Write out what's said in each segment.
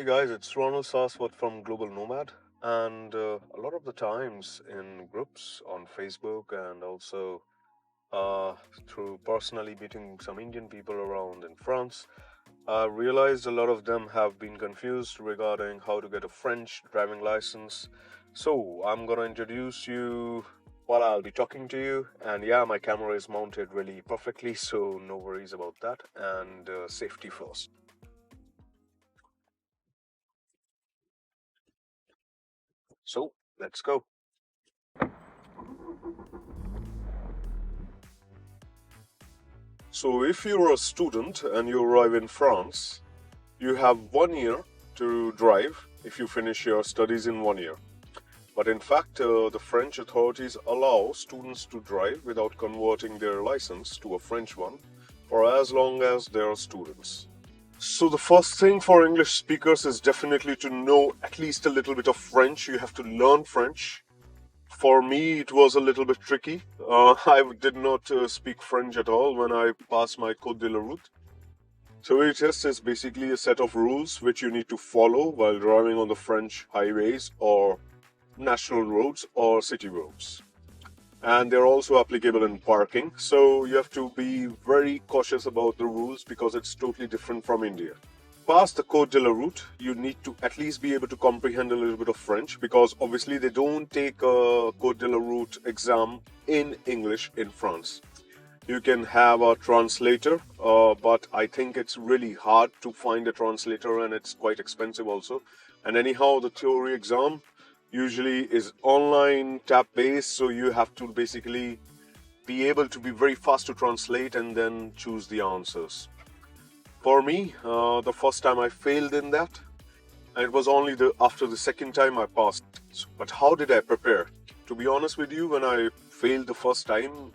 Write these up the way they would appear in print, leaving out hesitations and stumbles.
guys, it's Ronald Sarswat from Global Nomad, and a lot of the times in groups on Facebook and also uh, through personally meeting some Indian people around in France, I realized a lot of them have been confused regarding how to get a French driving license. So I'm gonna introduce you while I'll be talking to you, and yeah, my camera is mounted really perfectly, so no worries about that, and safety first. So let's go. So, if you're a student and you arrive in France, you have 1 year to drive if you finish your studies in 1 year. But in fact, the French authorities allow students to drive without converting their license to a French one for as long as they are students. So, the first thing for English speakers is definitely to know at least a little bit of French. You have to learn French. For me, it was a little bit tricky. I did not speak French at all when I passed my Code de la Route. Theory test is basically a set of rules which you need to follow while driving on the French highways or national roads or city roads. And they're also applicable in parking. So you have to be very cautious about the rules because it's totally different from India. Pass the Code de la Route, you need to at least be able to comprehend a little bit of French because obviously they don't take a Code de la Route exam in English in France. You can have a translator, but I think it's really hard to find a translator and it's quite expensive also. And anyhow, the theory exam usually is online, tab based, so you have to basically be able to be very fast to translate and then choose the answers. For me, the first time I failed in that, and it was only after the second time I passed. But how did I prepare? To be honest with you, when I failed the first time,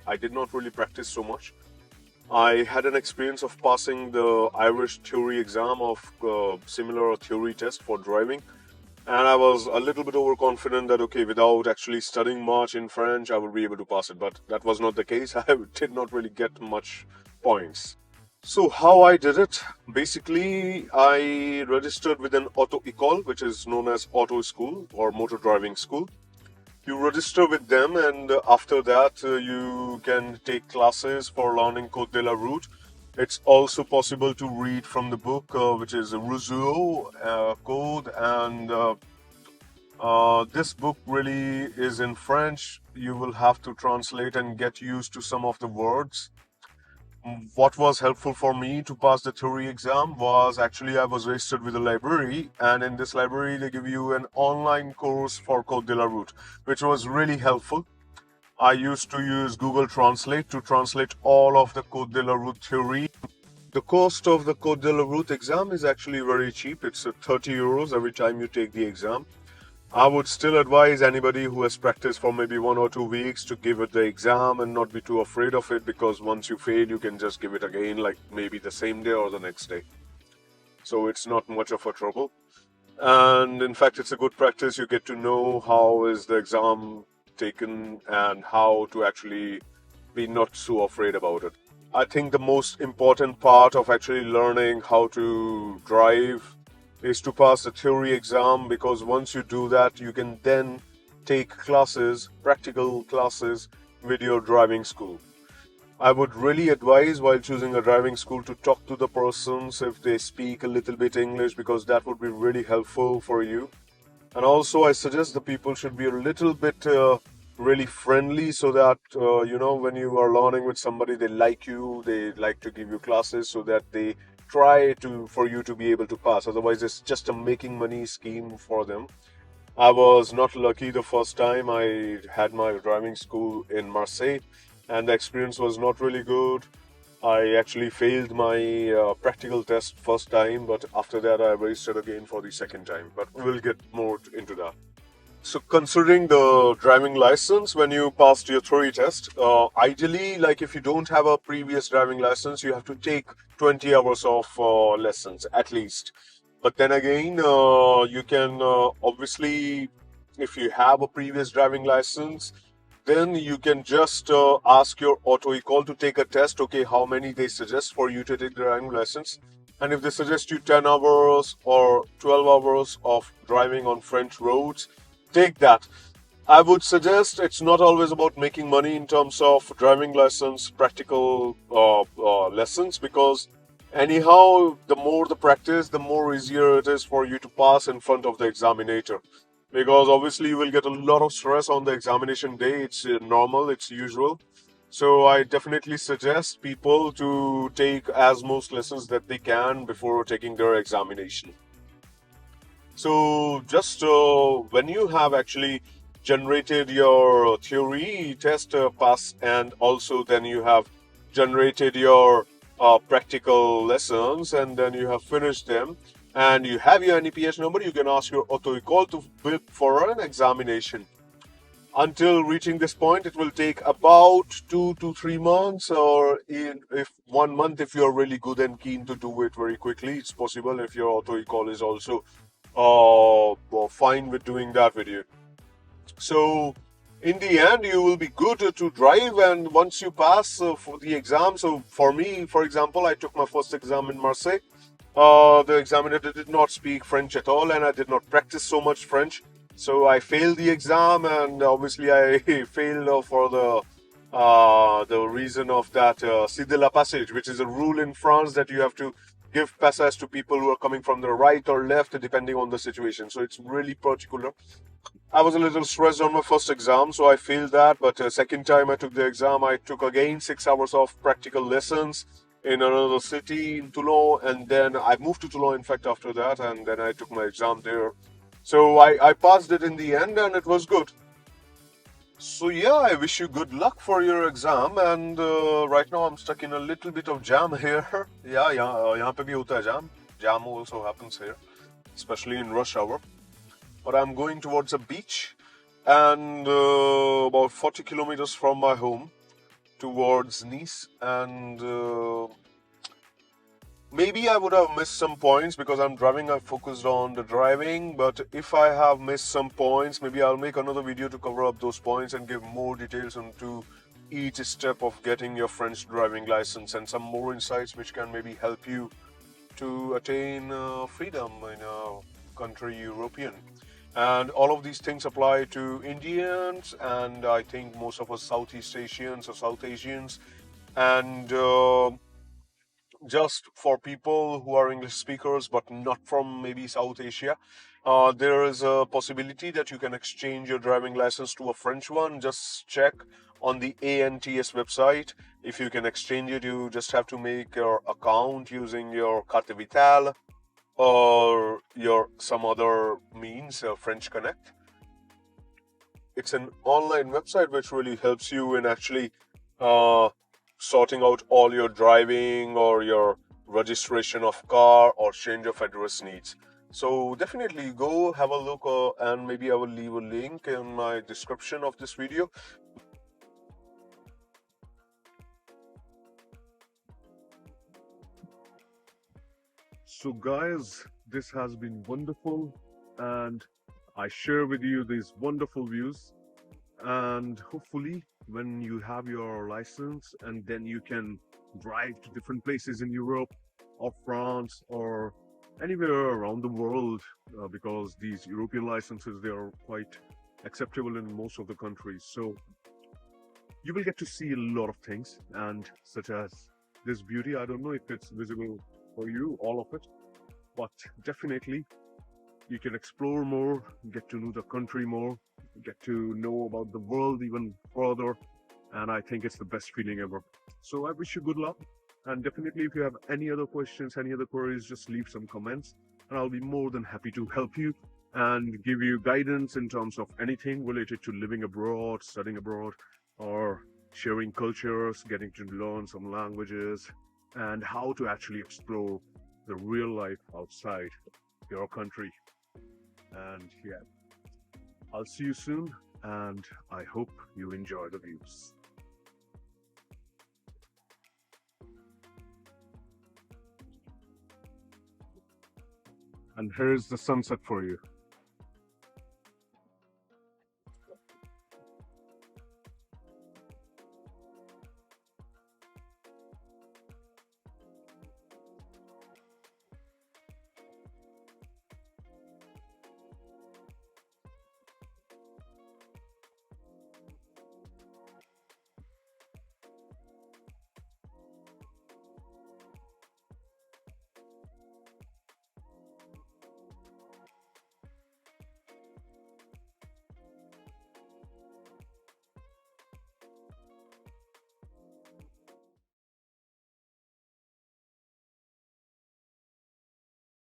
I did not really practice so much. I had an experience of passing the Irish theory exam of similar theory test for driving, and I was a little bit overconfident that okay, without actually studying much in French, I would be able to pass it. But that was not the case. I did not really get much points. So how I did it? Basically, I registered with an auto école, which is known as auto school or motor driving school. You register with them, and after that, you can take classes for learning Code de la Route. It's also possible to read from the book, which is Rousseau Code, and this book really is in French. You will have to translate and get used to some of the words. What was helpful for me to pass the theory exam was actually I was registered with a library, and in this library they give you an online course for Code de la Route, which was really helpful. I used to use Google Translate to translate all of the Code de la Route theory. The cost of the Code de la Route exam is actually very cheap. It's 30 euros every time you take the exam. I would still advise anybody who has practiced for maybe 1 or 2 weeks to give it the exam and not be too afraid of it, because once you fail, you can just give it again, like maybe the same day or the next day. So it's not much of a trouble. And in fact, it's a good practice. You get to know how is the exam taken and how to actually be not so afraid about it. I think the most important part of actually learning how to drive is to pass the theory exam, because once you do that, you can then take classes, practical classes with your driving school. I would really advise while choosing a driving school to talk to the persons if they speak a little bit English, because that would be really helpful for you. And also, I suggest the people should be a little bit really friendly, so that when you are learning with somebody, they like you, they like to give you classes, so that they try to for you to be able to pass. Otherwise, it's just a making money scheme for them. I was not lucky the first time I had my driving school in Marseille, and the experience was not really good. I actually failed my practical test first time, but after that I registered again for the second time. But we'll get more into that. So, considering the driving license, when you passed your theory test, ideally, like if you don't have a previous driving license, you have to take 20 hours of lessons at least. But then again, you can obviously, if you have a previous driving license, then you can just ask your auto call to take a test. Okay, how many they suggest for you to take the driving license, And if they suggest you 10 hours or 12 hours of driving on French roads, take that. I would suggest it's not always about making money in terms of driving license, practical lessons, because anyhow, the more the practice, the more easier it is for you to pass in front of the examinator. Because obviously, you will get a lot of stress on the examination day. It's normal, it's usual. So I definitely suggest people to take as most lessons that they can before taking their examination. So just when you have actually generated your theory test pass, and also then you have generated your practical lessons, and then you have finished them, and you have your NEPH number, you can ask your auto recall to book for an examination. Until reaching this point, it will take about 2 to 3 months, or if 1 month, if you're really good and keen to do it very quickly. It's possible if your auto recall is also well, fine with doing that with you. So in the end, you will be good to drive, and once you pass for the exam. So for me, for example, I took my first exam in Marseille. The examiner did not speak French at all, and I did not practice so much French. So I failed the exam, and obviously I failed for the reason of that céder la passage, which is a rule in France that you have to give passage to people who are coming from the right or left, depending on the situation. So it's really particular. I was a little stressed on my first exam, so I failed that. But second time I took the exam, I took again 6 hours of practical lessons in another city in Toulon, and then I moved to Toulon, in fact, after that, and then I took my exam there. So I passed it in the end, and it was good. So yeah, I wish you good luck for your exam. And right now I'm stuck in a little bit of jam here. Yeah, यहाँ पे भी होता है jam. Jam also happens here, especially in rush hour. But I'm going towards a beach, and about 40 kilometers from my home towards Nice, and maybe I would have missed some points because I'm driving. I focused on the driving, but if I have missed some points, maybe I'll make another video to cover up those points and give more details into each step of getting your French driving license, and some more insights which can maybe help you to attain freedom in a country European. And all of these things apply to Indians, and I think most of us Southeast Asians or South Asians, and just for people who are English speakers but not from maybe South Asia. There is a possibility that you can exchange your driving license to a French one. Just check on the ANTS website. If you can exchange it, you just have to make your account using your Carte Vitale or your some other means, French Connect. It's an online website which really helps you in actually sorting out all your driving or your registration of car or change of address needs. So definitely go have a look, and maybe I will leave a link in my description of this video. So guys, this has been wonderful, and I share with you these wonderful views, and hopefully when you have your license, and then you can drive to different places in Europe or France or anywhere around the world, because these European licenses, they are quite acceptable in most of the countries. So you will get to see a lot of things, and such as this beauty. I don't know if it's visible for you, all of it, but definitely you can explore more, get to know the country more, get to know about the world even further, and I think it's the best feeling ever. So I wish you good luck, and definitely if you have any other questions, any other queries, just leave some comments, and I'll be more than happy to help you and give you guidance in terms of anything related to living abroad, studying abroad, or sharing cultures, getting to learn some languages, and how to actually explore the real life outside your country. And yeah, I'll see you soon, and I hope you enjoy the views. And here's the sunset for you.